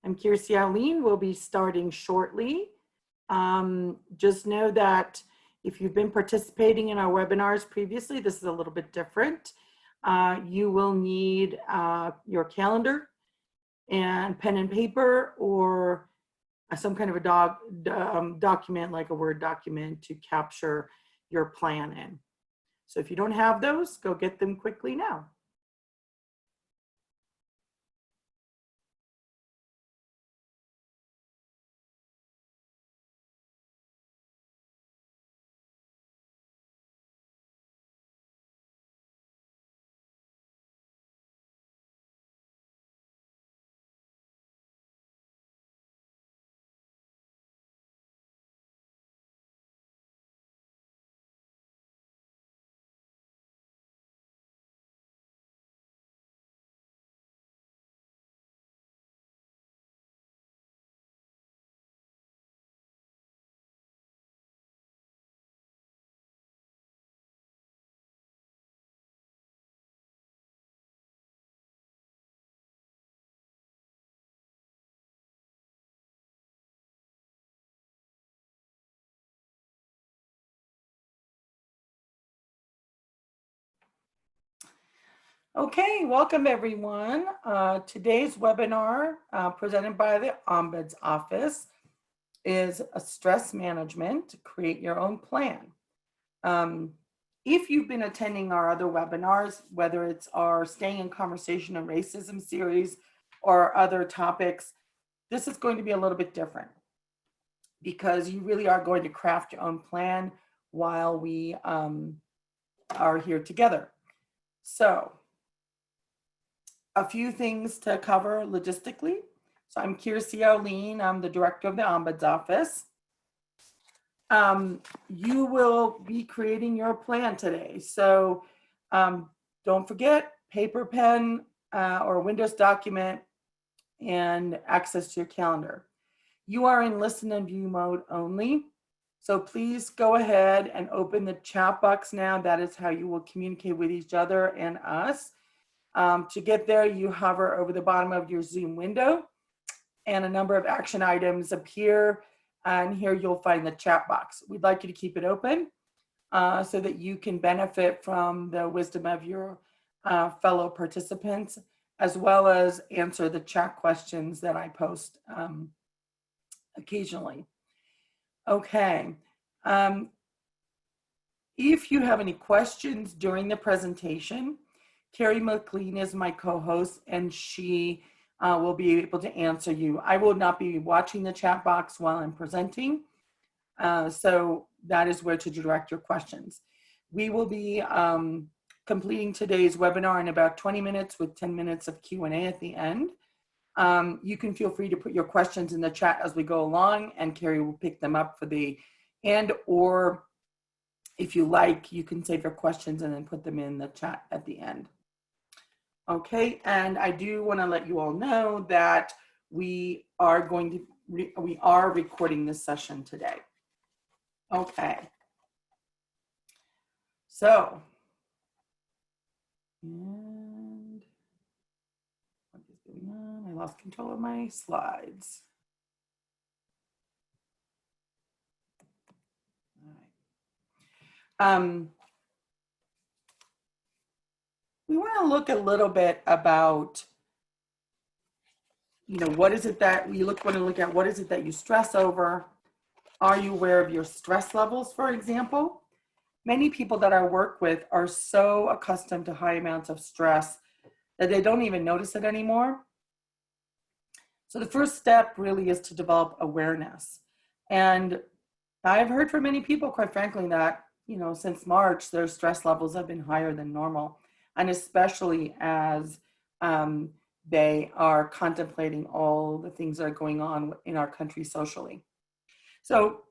I'm Kirsi Aulin. We'll be starting shortly. Just know that if you've been participating in our webinars previously, this is a little bit different. You will need your calendar and pen and paper, or some kind of a document like a Word document to capture your plan in. So if you don't have those, go get them quickly now. Okay, welcome everyone. Today's webinar presented by the Ombuds Office is a stress management to create your own plan. If you've been attending our other webinars, whether it's our Staying in Conversation and Racism series or other topics, this is going to be a little bit different because you really are going to craft your own plan while we are here together. So, a few things to cover logistically. So I'm Kirsi Aulin, I'm the director of the Ombuds Office. You will be creating your plan today. So don't forget paper, pen, or Windows document, and access to your calendar. You are in listen and view mode only. So please go ahead and open the chat box now. That is how you will communicate with each other and us. To get there, you hover over the bottom of your Zoom window and a number of action items appear, and here you'll find the chat box. We'd like you to keep it open so that you can benefit from the wisdom of your fellow participants, as well as answer the chat questions that I post occasionally. Okay. If you have any questions during the presentation, Carrie McLean is my co-host, and she will be able to answer you. I will not be watching the chat box while I'm presenting, so that is where to direct your questions. We will be completing today's webinar in about 20 minutes with 10 minutes of Q&A at the end. You can feel free to put your questions in the chat as we go along, and Carrie will pick them up for the end, or if you like, you can save your questions and then put them in the chat at the end. Okay, and I do want to let you all know that we are recording this session today. Okay, so, and what is going on? I lost control of my slides. All right. We want to look a little bit about, what is it that we want to look at? What is it that you stress over? Are you aware of your stress levels, for example? Many people that I work with are so accustomed to high amounts of stress that they don't even notice it anymore. So the first step really is to develop awareness. And I've heard from many people, quite frankly, that, since March, their stress levels have been higher than normal. And especially as they are contemplating all the things that are going on in our country socially. So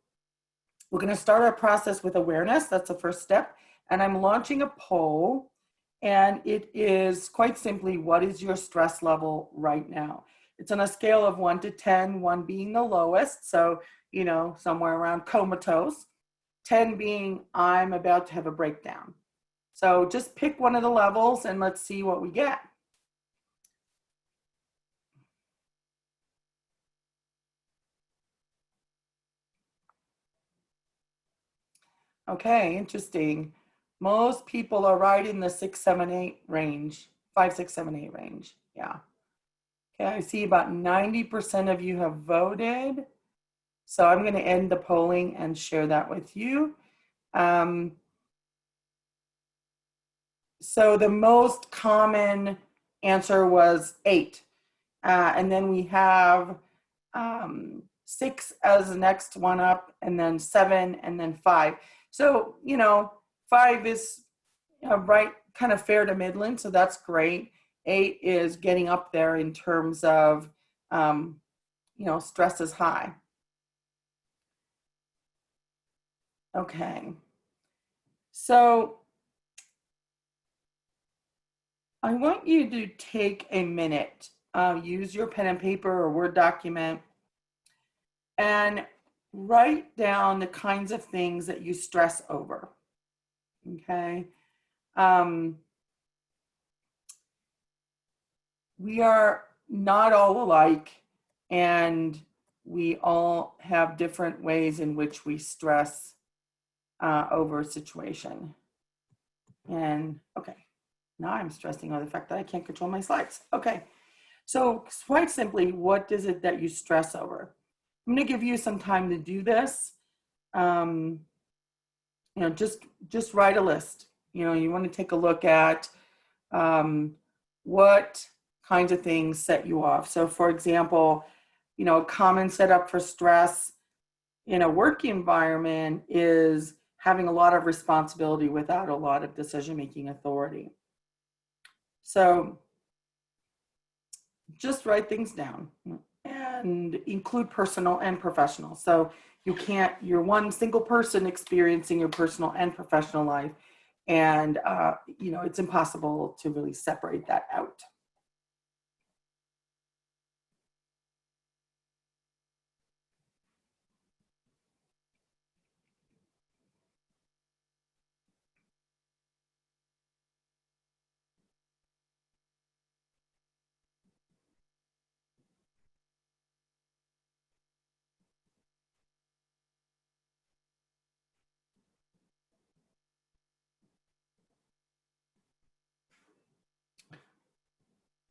we're going to start our process with awareness. That's the first step. And I'm launching a poll, and it is quite simply, what is your stress level right now? It's on a scale of 1 to 10, 1 being the lowest. So, somewhere around comatose, 10 being I'm about to have a breakdown. So just pick one of the levels and let's see what we get. Okay, interesting. Most people are right in the 6, 7, 8 range, 5, 6, 7, 8 range. Yeah. Okay, I see about 90% of you have voted. So I'm going to end the polling and share that with you. So the most common answer was 8. And then we have 6 as the next one up, and then 7, and then 5. So, 5 is right, kind of fair to middling, so that's great. 8 is getting up there in terms of, stress is high. Okay. So I want you to take a minute, use your pen and paper or Word document, and write down the kinds of things that you stress over. Okay. We are not all alike, and we all have different ways in which we stress over a situation. And okay, now I'm stressing over the fact that I can't control my slides. Okay, so quite simply, what is it that you stress over? I'm going to give you some time to do this. Just write a list. You want to take a look at what kinds of things set you off. So for example, a common setup for stress in a work environment is having a lot of responsibility without a lot of decision-making authority. So just write things down and include personal and professional. So you're one single person experiencing your personal and professional life. And, it's impossible to really separate that out.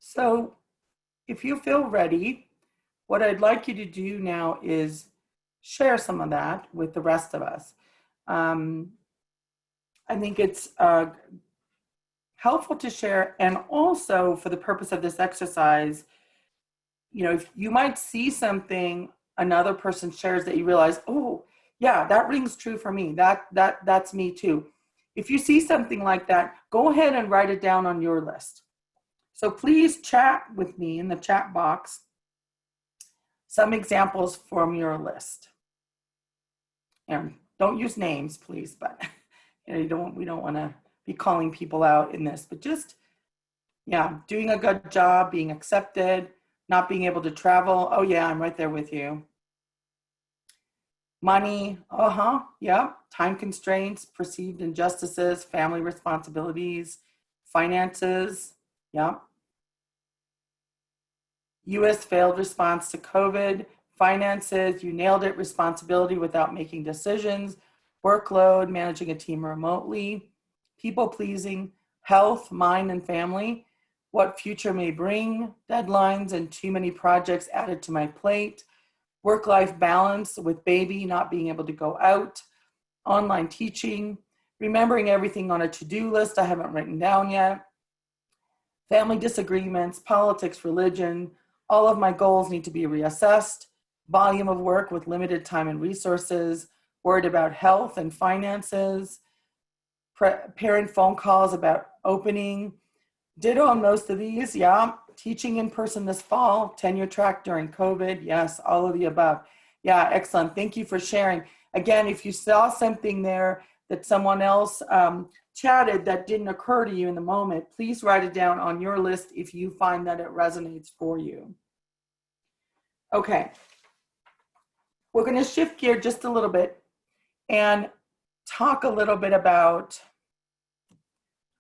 So if you feel ready, what I'd like you to do now is share some of that with the rest of us. I think it's helpful to share, and also for the purpose of this exercise, if you might see something another person shares that you realize, oh yeah, that rings true for me, that's me too. If you see something like that, go ahead and write it down on your list. So please chat with me in the chat box some examples from your list. And don't use names, please, but we don't want to be calling people out in this, but just, doing a good job, being accepted, not being able to travel. Oh yeah, I'm right there with you. Money, yeah. Time constraints, perceived injustices, family responsibilities, finances, yeah. U.S. failed response to COVID, finances, you nailed it, responsibility without making decisions, workload, managing a team remotely, people pleasing, health, mind and family, what future may bring, deadlines and too many projects added to my plate, work-life balance with baby, not being able to go out, online teaching, remembering everything on a to-do list I haven't written down yet, family disagreements, politics, religion, all of my goals need to be reassessed, volume of work with limited time and resources, worried about health and finances, parent phone calls about opening, ditto on most of these, yeah. Teaching in person this fall, tenure track during COVID, yes, all of the above. Yeah, excellent. Thank you for sharing. Again, if you saw something there that someone else chatted that didn't occur to you in the moment, please write it down on your list if you find that it resonates for you. Okay, we're going to shift gear just a little bit and talk a little bit about,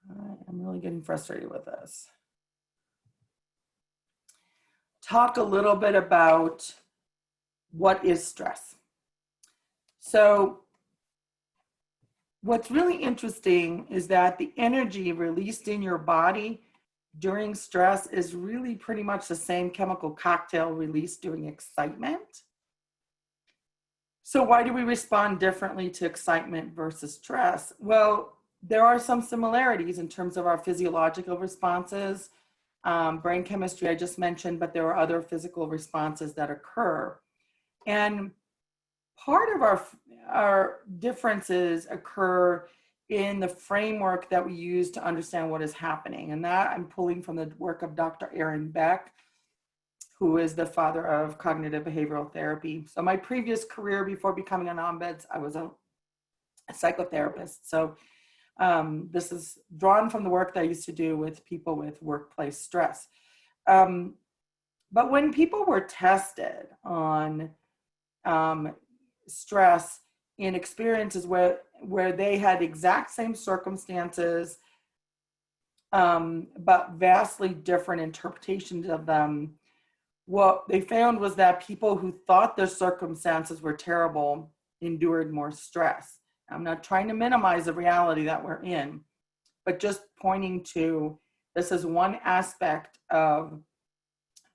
I'm really getting frustrated with this. Talk a little bit about what is stress. So what's really interesting is that the energy released in your body during stress is really pretty much the same chemical cocktail released during excitement. So why do we respond differently to excitement versus stress? Well, there are some similarities in terms of our physiological responses, brain chemistry I just mentioned, but there are other physical responses that occur. And part of our differences occur in the framework that we use to understand what is happening. And that I'm pulling from the work of Dr. Aaron Beck, who is the father of cognitive behavioral therapy. So my previous career before becoming an ombuds, I was a psychotherapist. So this is drawn from the work that I used to do with people with workplace stress. But when people were tested on stress in experiences where they had exact same circumstances, but vastly different interpretations of them, what they found was that people who thought their circumstances were terrible endured more stress. I'm not trying to minimize the reality that we're in, but just pointing to this is one aspect of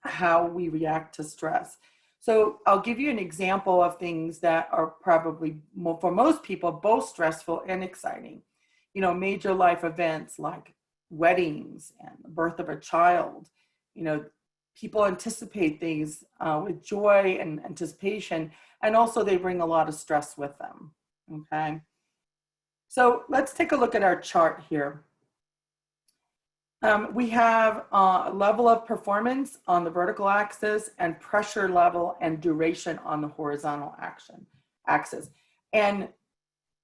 how we react to stress. So I'll give you an example of things that are probably, for most people, both stressful and exciting. You know, major life events like weddings and the birth of a child. You know, people anticipate things with joy and anticipation, and also they bring a lot of stress with them, okay? So let's take a look at our chart here. We have a level of performance on the vertical axis and pressure level and duration on the horizontal axis. And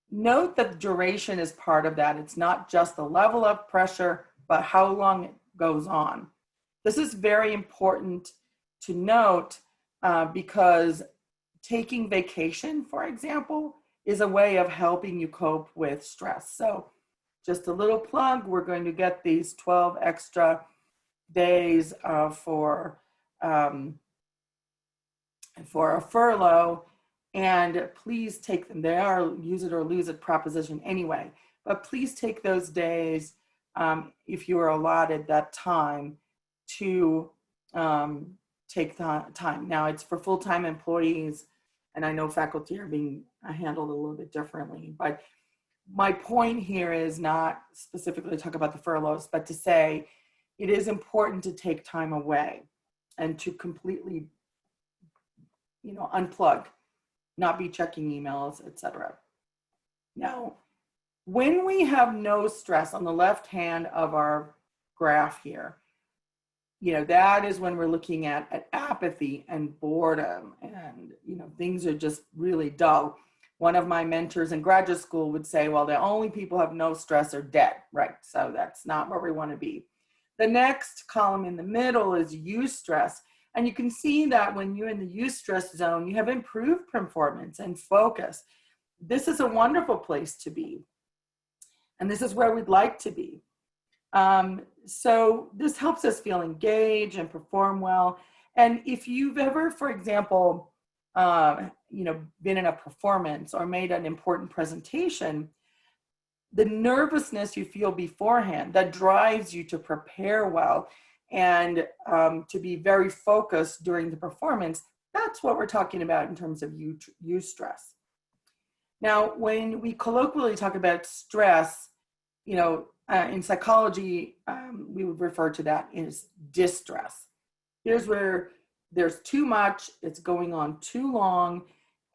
note that duration is part of that. It's not just the level of pressure, but how long it goes on. This is very important to note because taking vacation, for example, is a way of helping you cope with stress. So just a little plug, we're going to get these 12 extra days for a furlough, and please take them. They are use it or lose it proposition anyway, but please take those days if you are allotted that time to take the time. Now it's for full-time employees, and I know faculty are being handled a little bit differently, but my point here is not specifically to talk about the furloughs, but to say it is important to take time away and to completely, you know, unplug, not be checking emails, etc. Now, when we have no stress on the left hand of our graph here, you know, that is when we're looking at apathy and boredom and, you know, things are just really dull. One of my mentors in graduate school would say, well, the only people who have no stress are dead, right? So that's not where we want to be. The next column in the middle is eustress. And you can see that when you're in the eustress zone, you have improved performance and focus. This is a wonderful place to be. And this is where we'd like to be. So this helps us feel engaged and perform well. And if you've ever, for example, you know, been in a performance or made an important presentation, the nervousness you feel beforehand that drives you to prepare well and to be very focused during the performance, that's what we're talking about in terms of eustress. Now, when we colloquially talk about stress, you know, in psychology, we would refer to that as distress. Here's where there's too much, it's going on too long,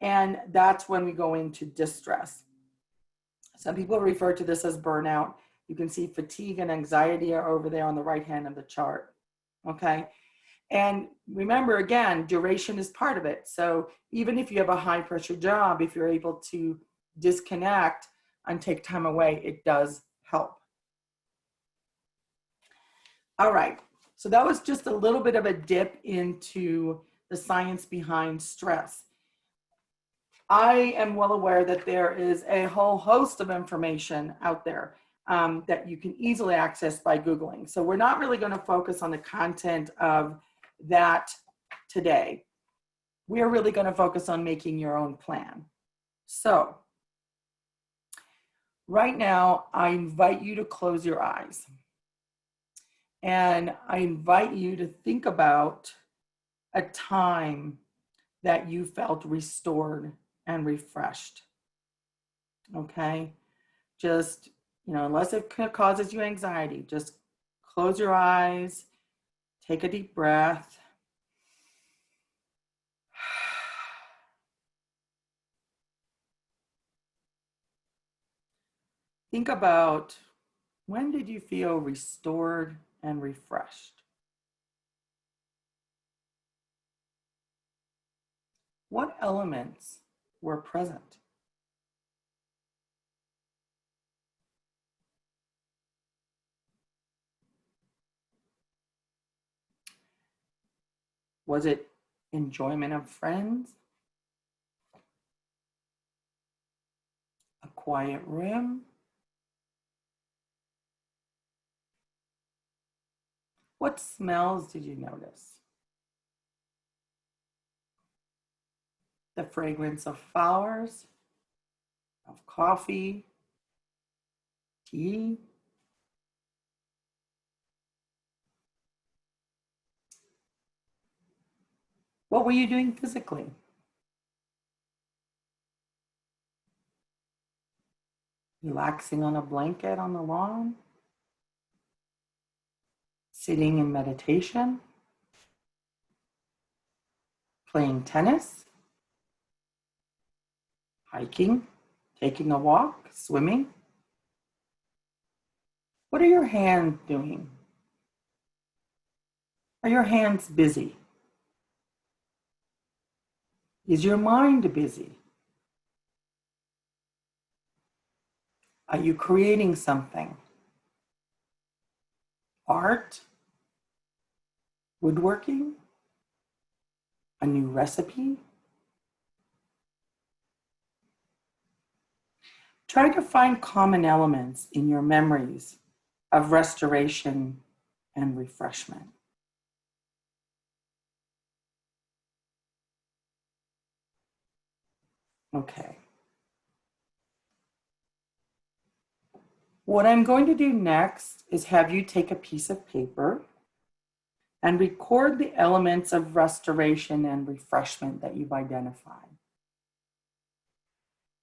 and that's when we go into distress. Some people refer to this as burnout. You can see fatigue and anxiety are over there on the right hand of the chart, okay? And remember, again, duration is part of it. So even if you have a high pressure job, if you're able to disconnect and take time away, it does help. All right. So that was just a little bit of a dip into the science behind stress. I am well aware that there is a whole host of information out there that you can easily access by Googling. So we're not really going to focus on the content of that today. We're really going to focus on making your own plan. So Right now, I invite you to close your eyes. And I invite you to think about a time that you felt restored and refreshed. Okay? Just, unless it causes you anxiety, just close your eyes, take a deep breath. Think about, when did you feel restored and refreshed? What elements were present? Was it enjoyment of friends? A quiet room? What smells did you notice? The fragrance of flowers, of coffee, tea? What were you doing physically? Relaxing on a blanket on the lawn? Sitting in meditation? Playing tennis? Hiking? Taking a walk? Swimming? What are your hands doing? Are your hands busy? Is your mind busy? Are you creating something? Art? Woodworking? A new recipe? Try to find common elements in your memories of restoration and refreshment. Okay. What I'm going to do next is have you take a piece of paper and record the elements of restoration and refreshment that you've identified.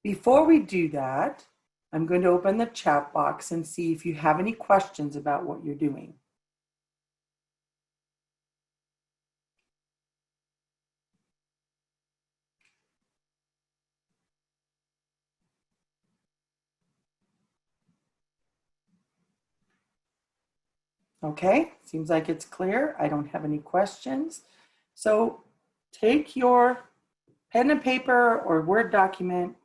Before we do that, I'm going to open the chat box and see if you have any questions about what you're doing. Okay, seems like it's clear. I don't have any questions. So take your pen and paper or Word document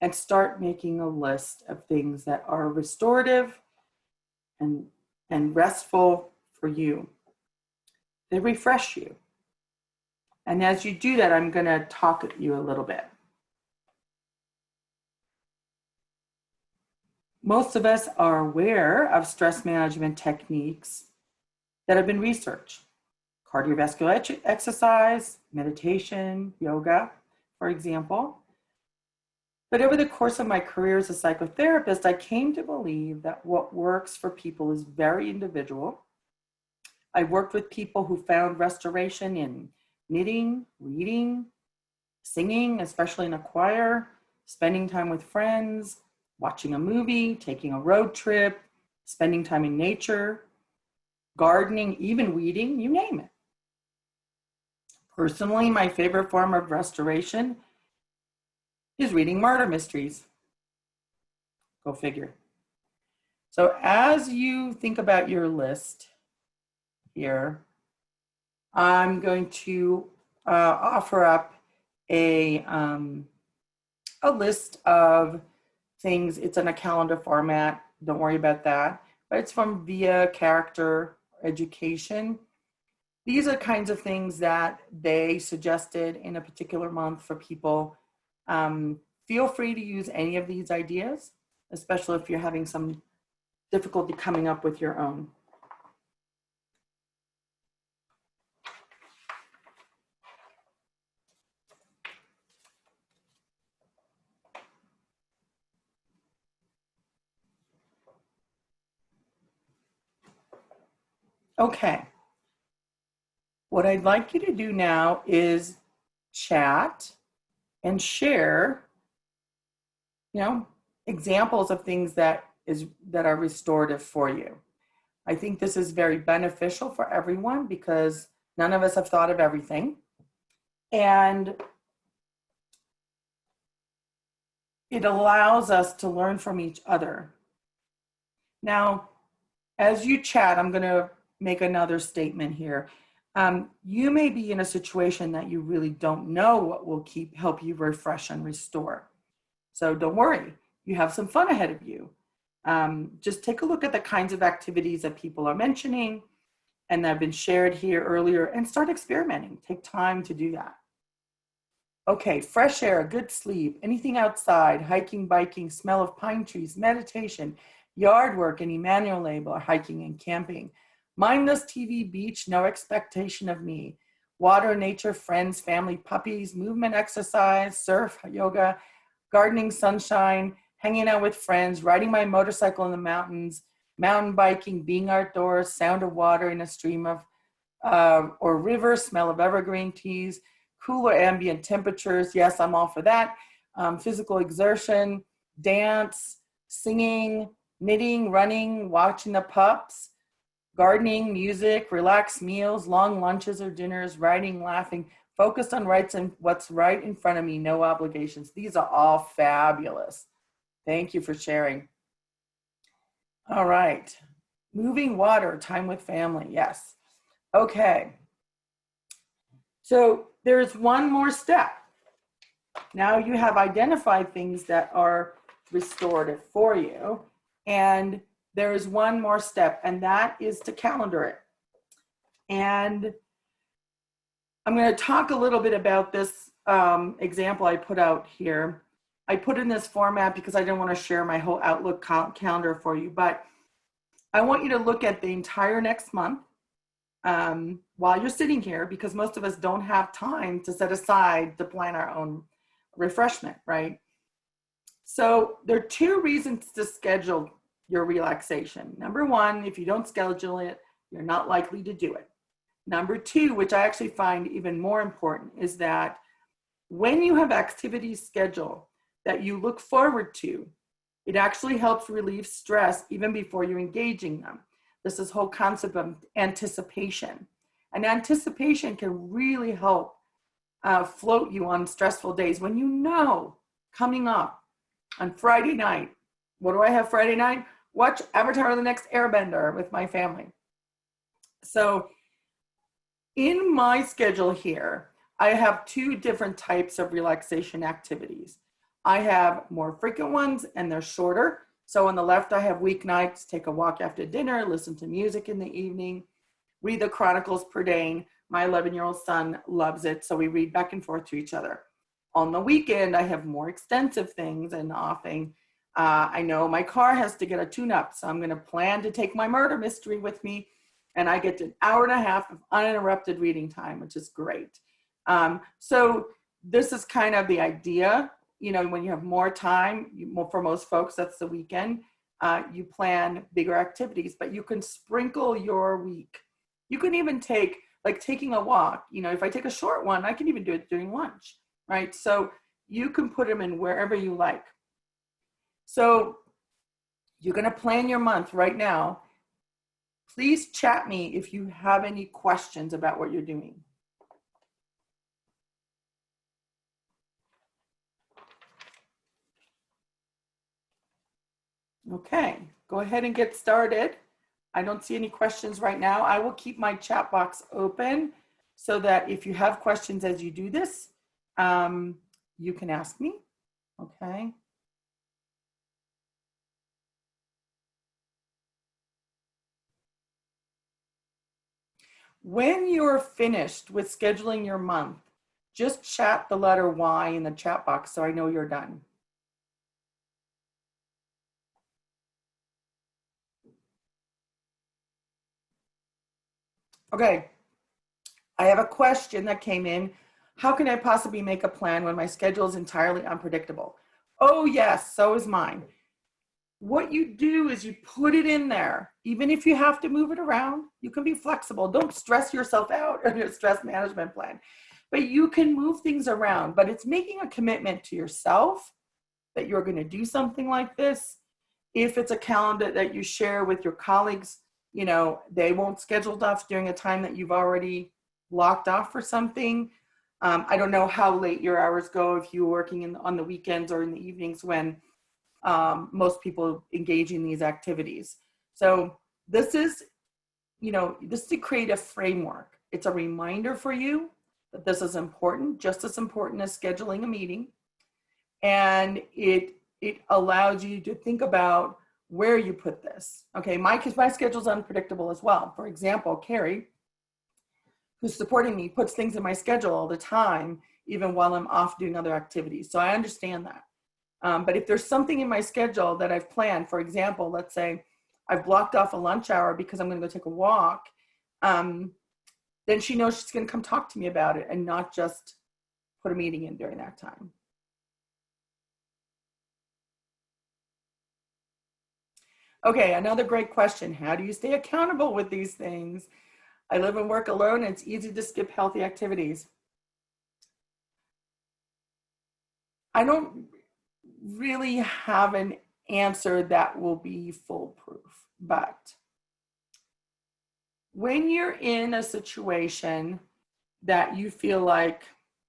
and start making a list of things that are restorative and restful for you. They refresh you. And as you do that, I'm going to talk at you a little bit. Most of us are aware of stress management techniques that have been researched. Cardiovascular exercise, meditation, yoga, for example. But over the course of my career as a psychotherapist, I came to believe that what works for people is very individual. I worked with people who found restoration in knitting, reading, singing, especially in a choir, spending time with friends, watching a movie, taking a road trip, spending time in nature, gardening, even weeding, you name it. Personally, my favorite form of restoration is reading murder mysteries. Go figure. So as you think about your list here, I'm going to offer up a list of things. It's in a calendar format. Don't worry about that. But it's from Via Character Education. These are kinds of things that they suggested in a particular month for people. Feel free to use any of these ideas, especially if you're having some difficulty coming up with your own. Okay. What I'd like you to do now is chat and share, examples of things that are restorative for you. I think this is very beneficial for everyone because none of us have thought of everything. And it allows us to learn from each other. Now, as you chat, I'm going to make another statement here. You may be in a situation that you really don't know what will help you refresh and restore. So don't worry, you have some fun ahead of you. Just take a look at the kinds of activities that people are mentioning and that have been shared here earlier and start experimenting. Take time to do that. Okay, fresh air, good sleep, anything outside, hiking, biking, smell of pine trees, meditation, yard work, any manual labor, hiking and camping. Mindless TV, beach, no expectation of me. Water, nature, friends, family, puppies, movement, exercise, surf, yoga, gardening, sunshine, hanging out with friends, riding my motorcycle in the mountains, mountain biking, being outdoors, sound of water in a stream of or river, smell of evergreen trees, cooler ambient temperatures. Yes, I'm all for that. Physical exertion, dance, singing, knitting, running, watching the pups, gardening, music, relaxed meals, long lunches or dinners, writing, laughing, focused on what's right in front of me, no obligations. These are all fabulous. Thank you for sharing. All right. Moving water, time with family. Yes. Okay. So there's one more step. Now you have identified things that are restorative for you. And there is one more step, and that is to calendar it. And I'm going to talk a little bit about this example I put out here. I put in this format because I didn't want to share my whole Outlook calendar for you, but I want you to look at the entire next month while you're sitting here, because most of us don't have time to set aside to plan our own refreshment, right? So there are two reasons to schedule your relaxation. Number one, if you don't schedule it, you're not likely to do it. Number two, which I actually find even more important, is that when you have activities scheduled that you look forward to, it actually helps relieve stress even before you're engaging them. This is whole concept of anticipation. And anticipation can really help float you on stressful days when you know coming up on Friday night, what do I have Friday night? Watch Avatar: The Next Airbender with my family. So in my schedule here, I have two different types of relaxation activities. I have more frequent ones and they're shorter. So on the left, I have weeknights, take a walk after dinner, listen to music in the evening, read the Chronicles per day. My 11-year-old son loves it, so we read back and forth to each other. On the weekend, I have more extensive things and often I know my car has to get a tune-up, so I'm going to plan to take my murder mystery with me, and I get an hour and a half of uninterrupted reading time, which is great. So this is kind of the idea. You know, when you have more time, for most folks, that's the weekend, you plan bigger activities, but you can sprinkle your week. You can even take, like taking a walk, you know, if I take a short one, I can even do it during lunch, right? So you can put them in wherever you like. So you're going to plan your month right now. Please chat me if you have any questions about what you're doing. Okay, go ahead and get started. I don't see any questions right now. I will keep my chat box open so that if you have questions as you do this, you can ask me, okay? When you're finished with scheduling your month, just chat the letter Y in the chat box so I know you're done. Okay, I have a question that came in. How can I possibly make a plan when my schedule is entirely unpredictable? Oh yes, so is mine. what you do is you put it in there. Even if you have to move it around, you can be flexible. Don't stress yourself out on your stress management plan. But you can move things around. But it's making a commitment to yourself that you're going to do something like this. If it's a calendar that you share with your colleagues, you know, they won't schedule stuff during a time that you've already blocked off for something. I don't know how late your hours go if you're working on the weekends or in the evenings when most people engage in these activities. So this is, you know, this is to create a framework. It's a reminder for you that this is important, just as important as scheduling a meeting. And it allows you to think about where you put this. Okay, my schedule's unpredictable as well. For example, Carrie, who's supporting me, puts things in my schedule all the time, even while I'm off doing other activities. So I understand that. But if there's something in my schedule that I've planned, for example, let's say I've blocked off a lunch hour because I'm going to go take a walk, then she knows she's going to come talk to me about it and not just put a meeting in during that time. Okay, another great question. How do you stay accountable with these things? I live and work alone, and it's easy to skip healthy activities. I don't really have an answer that will be foolproof, but when you're in a situation that you feel like,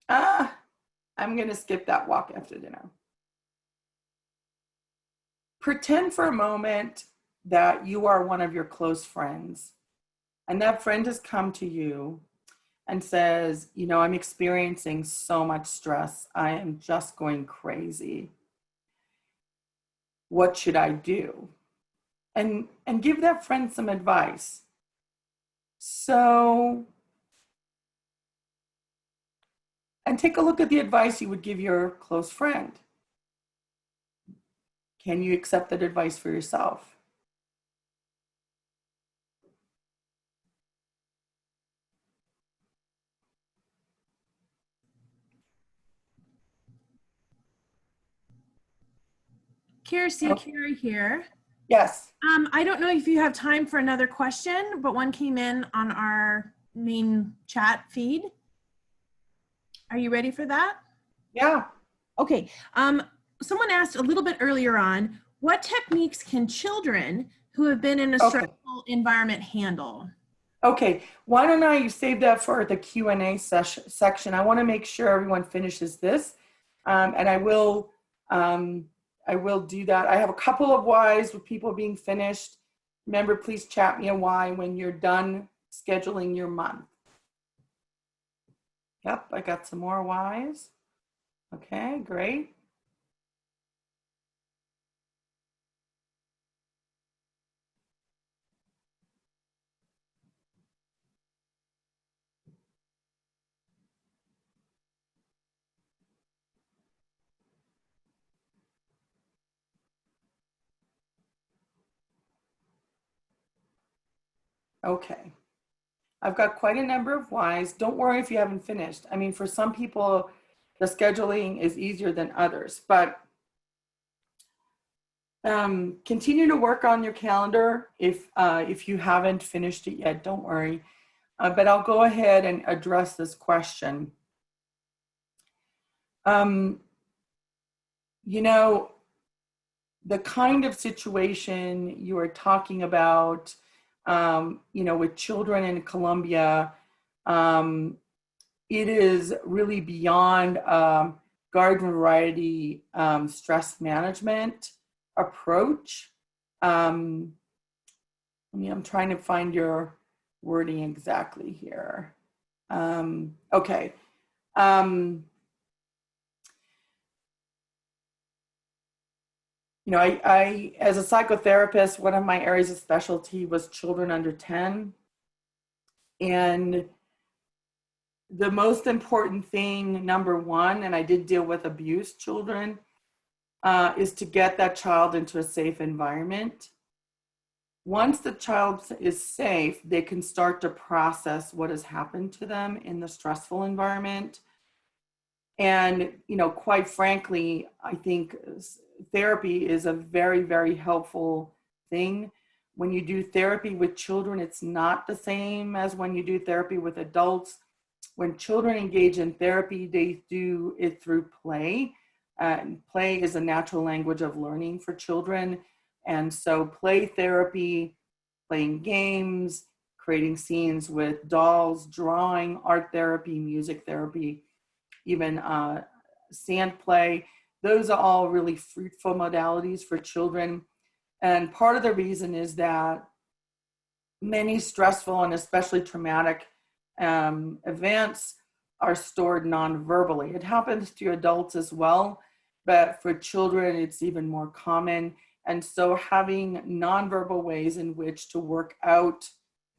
I'm going to skip that walk after dinner, pretend for a moment that you are one of your close friends, and that friend has come to you and says, you know, I'm experiencing so much stress. I am just going crazy. What should I do? And give that friend some advice. So, and take a look at the advice you would give your close friend. Can you accept that advice for yourself? Kirsi, Carrie here. Yes. I don't know if you have time for another question, but one came in on our main chat feed. Are you ready for that? Yeah. Okay. Someone asked a little bit earlier on, what techniques can children who have been in a stressful environment handle? Okay, why don't you save that for the Q&A section. I want to make sure everyone finishes this, and I will do that. I have a couple of whys with people being finished. Remember, please chat me a why when you're done scheduling your month. Yep, I got some more whys. Okay, great. Okay. I've got quite a number of whys. Don't worry if you haven't finished. I mean, for some people, the scheduling is easier than others, but continue to work on your calendar. If you haven't finished it yet, don't worry. But I'll go ahead and address this question. You know, the kind of situation you are talking about, you know, with children in Colombia, it is really beyond garden variety stress management approach. I'm trying to find your wording exactly here. Okay. You know, I, as a psychotherapist, one of my areas of specialty was children under 10. And the most important thing, number one, and I did deal with abused children, is to get that child into a safe environment. Once the child is safe, they can start to process what has happened to them in the stressful environment. And, you know, quite frankly, I think therapy is a very, very helpful thing. When you do therapy with children, it's not the same as when you do therapy with adults. When children engage in therapy, they do it through play. Play is a natural language of learning for children. And so play therapy, playing games, creating scenes with dolls, drawing, art therapy, music therapy, even sand play, those are all really fruitful modalities for children. And part of the reason is that many stressful and especially traumatic events are stored non-verbally. It happens to adults as well, but for children, it's even more common. And so having non-verbal ways in which to work out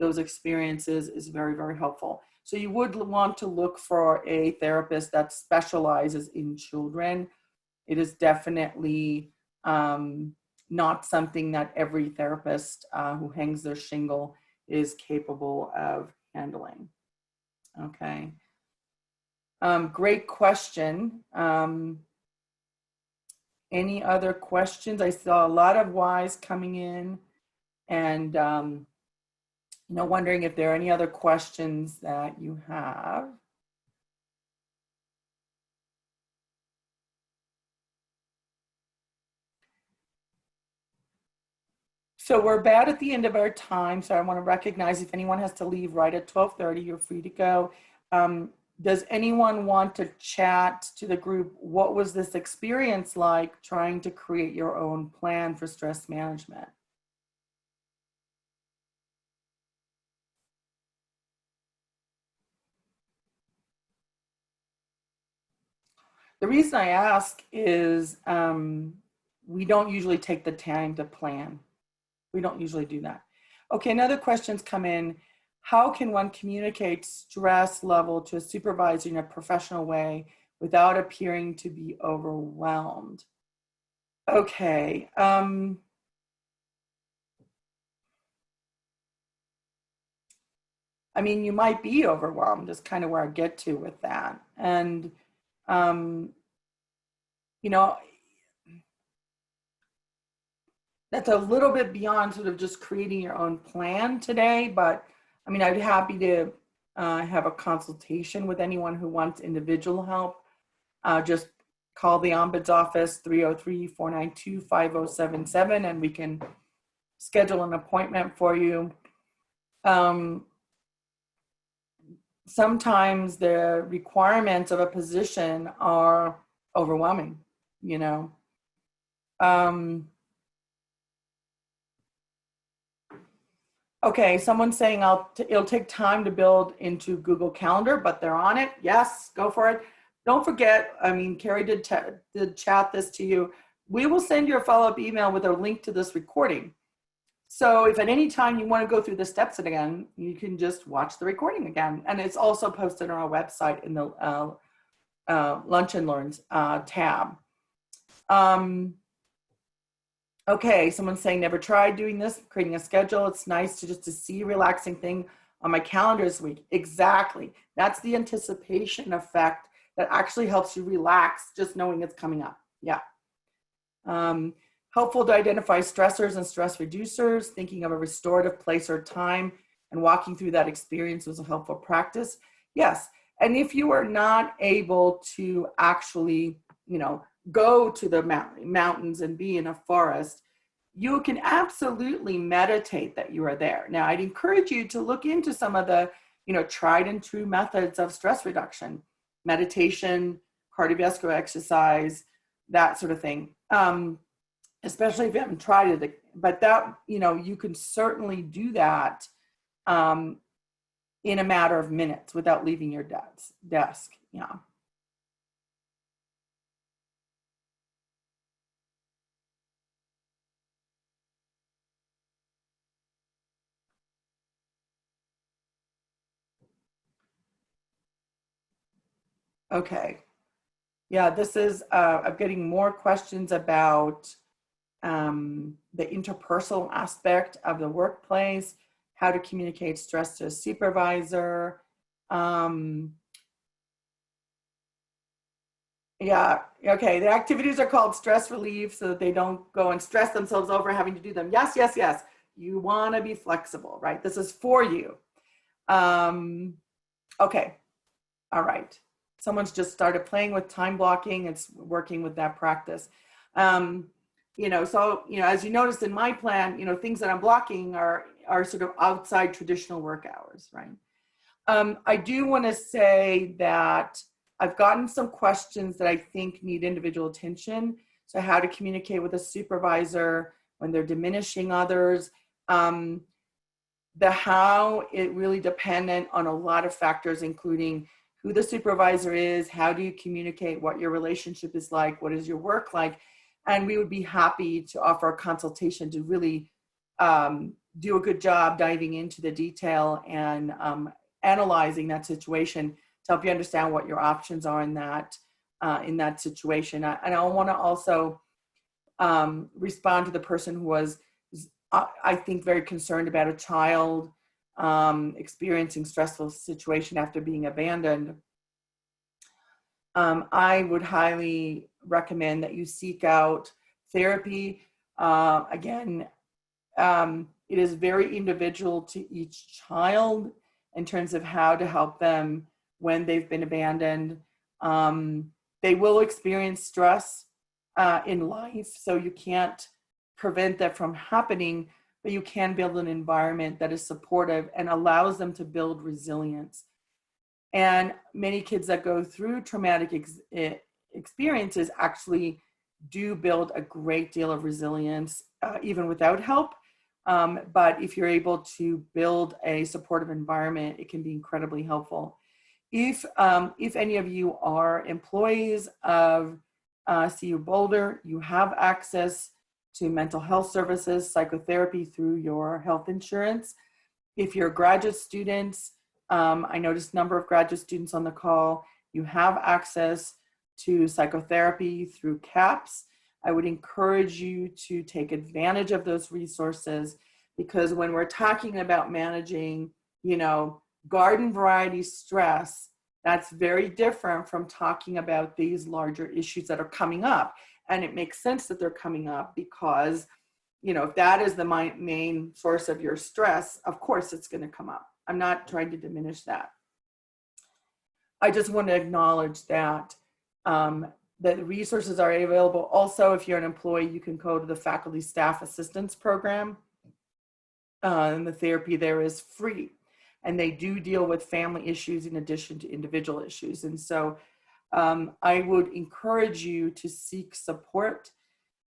those experiences is very, very helpful. So you would want to look for a therapist that specializes in children. It is definitely not something that every therapist who hangs their shingle is capable of handling. Okay. Great question. Any other questions? I saw a lot of whys coming in, and you know, wondering if there are any other questions that you have. So we're about at the end of our time, so I want to recognize if anyone has to leave right at 12:30, you're free to go. Does anyone want to chat to the group? What was this experience like trying to create your own plan for stress management? The reason I ask is we don't usually take the time to plan. We don't usually do that. Okay, another question's come in. How can one communicate stress level to a supervisor in a professional way without appearing to be overwhelmed? Okay. I mean, you might be overwhelmed is kind of where I get to with that. And, you know, that's a little bit beyond sort of just creating your own plan today, but I mean, I'd be happy to have a consultation with anyone who wants individual help. Just call the Ombuds Office, 303-492-5077, and we can schedule an appointment for you. Sometimes the requirements of a position are overwhelming, you know. Okay, someone's saying it'll take time to build into Google Calendar, but they're on it. Yes, go for it. Don't forget, I mean, Carrie did chat this to you. We will send you a follow-up email with a link to this recording. So if at any time you want to go through the steps again, you can just watch the recording again. And it's also posted on our website in the Lunch and Learns tab. Okay, someone's saying never tried doing this, creating a schedule. It's nice to see a relaxing thing on my calendar this week. Exactly. That's the anticipation effect that actually helps you relax just knowing it's coming up. Yeah. Helpful to identify stressors and stress reducers, thinking of a restorative place or time and walking through that experience was a helpful practice. Yes. And if you are not able to actually, you know, go to the mountains and be in a forest, you can absolutely meditate that you are there. Now, I'd encourage you to look into some of the, you know, tried and true methods of stress reduction, meditation, cardiovascular exercise, that sort of thing. Especially if you haven't tried it, but that, you know, you can certainly do that in a matter of minutes without leaving your desk. Yeah. Okay. Yeah, this is, I'm getting more questions about the interpersonal aspect of the workplace, how to communicate stress to a supervisor. Yeah, okay. The activities are called stress relief so that they don't go and stress themselves over having to do them. Yes, yes, yes. You want to be flexible, right? This is for you. Um, okay, all right. Someone's just started playing with time blocking. It's working with that practice. Um, so, as you noticed in my plan, things that I'm blocking are sort of outside traditional work hours, right? I do want to say that I've gotten some questions that I think need individual attention. So how to communicate with a supervisor when they're diminishing others. The how, it really dependent on a lot of factors, including who the supervisor is, how do you communicate, what your relationship is like, what is your work like, and we would be happy to offer a consultation to really do a good job diving into the detail and analyzing that situation to help you understand what your options are in that situation. And I want to also respond to the person who was, I think, very concerned about a child experiencing stressful situation after being abandoned. I would highly recommend that you seek out therapy. Again, it is very individual to each child in terms of how to help them when they've been abandoned. They will experience stress in life, so you can't prevent that from happening, but you can build an environment that is supportive and allows them to build resilience. And many kids that go through traumatic experiences actually do build a great deal of resilience, even without help. But if you're able to build a supportive environment, it can be incredibly helpful. If any of you are employees of CU Boulder, you have access to mental health services, psychotherapy through your health insurance. If you're graduate students, I noticed a number of graduate students on the call, you have access to psychotherapy through CAPS. I would encourage you to take advantage of those resources, because when we're talking about managing, garden variety stress, that's very different from talking about these larger issues that are coming up. And it makes sense that they're coming up because, if that is the main source of your stress, of course it's going to come up. I'm not trying to diminish that. I just want to acknowledge that that the resources are available. Also, if you're an employee, you can go to the Faculty Staff Assistance Program. And the therapy there is free. And they do deal with family issues in addition to individual issues. And so I would encourage you to seek support.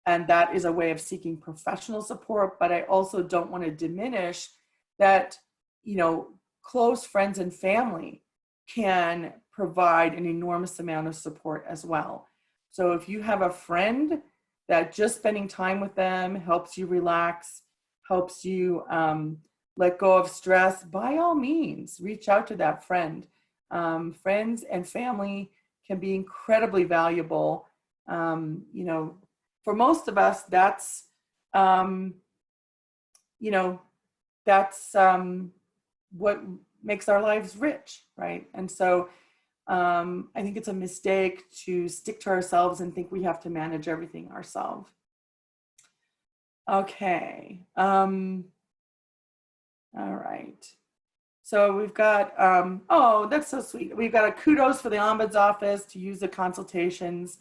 And that is a way of seeking professional support. But I also don't want to diminish that, close friends and family can provide an enormous amount of support as well. So if you have a friend that just spending time with them helps you relax, helps you let go of stress, by all means, reach out to that friend. Friends and family can be incredibly valuable. For most of us, that's, that's what makes our lives rich, right? And so I think it's a mistake to stick to ourselves and think we have to manage everything ourselves. Okay. All right. So we've got, oh, that's so sweet. We've got a kudos for the Ombuds Office to use the consultations.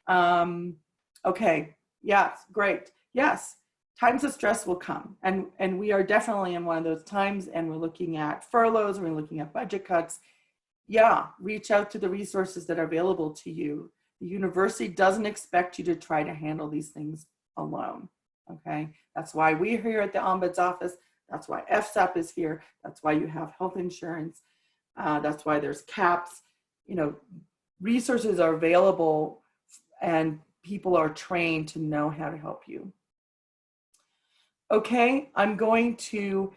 Okay. Yes. Great. Yes. Times of stress will come. And we are definitely in one of those times, and we're looking at furloughs, we're looking at budget cuts. Yeah. Reach out to the resources that are available to you. The university doesn't expect you to try to handle these things alone. Okay. That's why we're here at the Ombuds Office. That's why FSAP is here. That's why you have health insurance. That's why there's CAPS. Resources are available and people are trained to know how to help you. Okay, I'm going to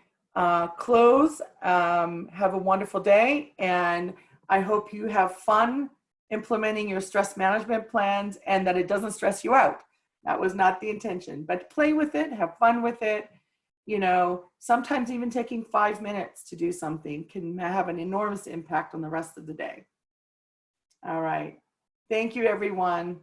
close. Have a wonderful day, and I hope you have fun implementing your stress management plans and that it doesn't stress you out. That was not the intention, but play with it, have fun with it. Sometimes even taking 5 minutes to do something can have an enormous impact on the rest of the day. All right. Thank you, everyone.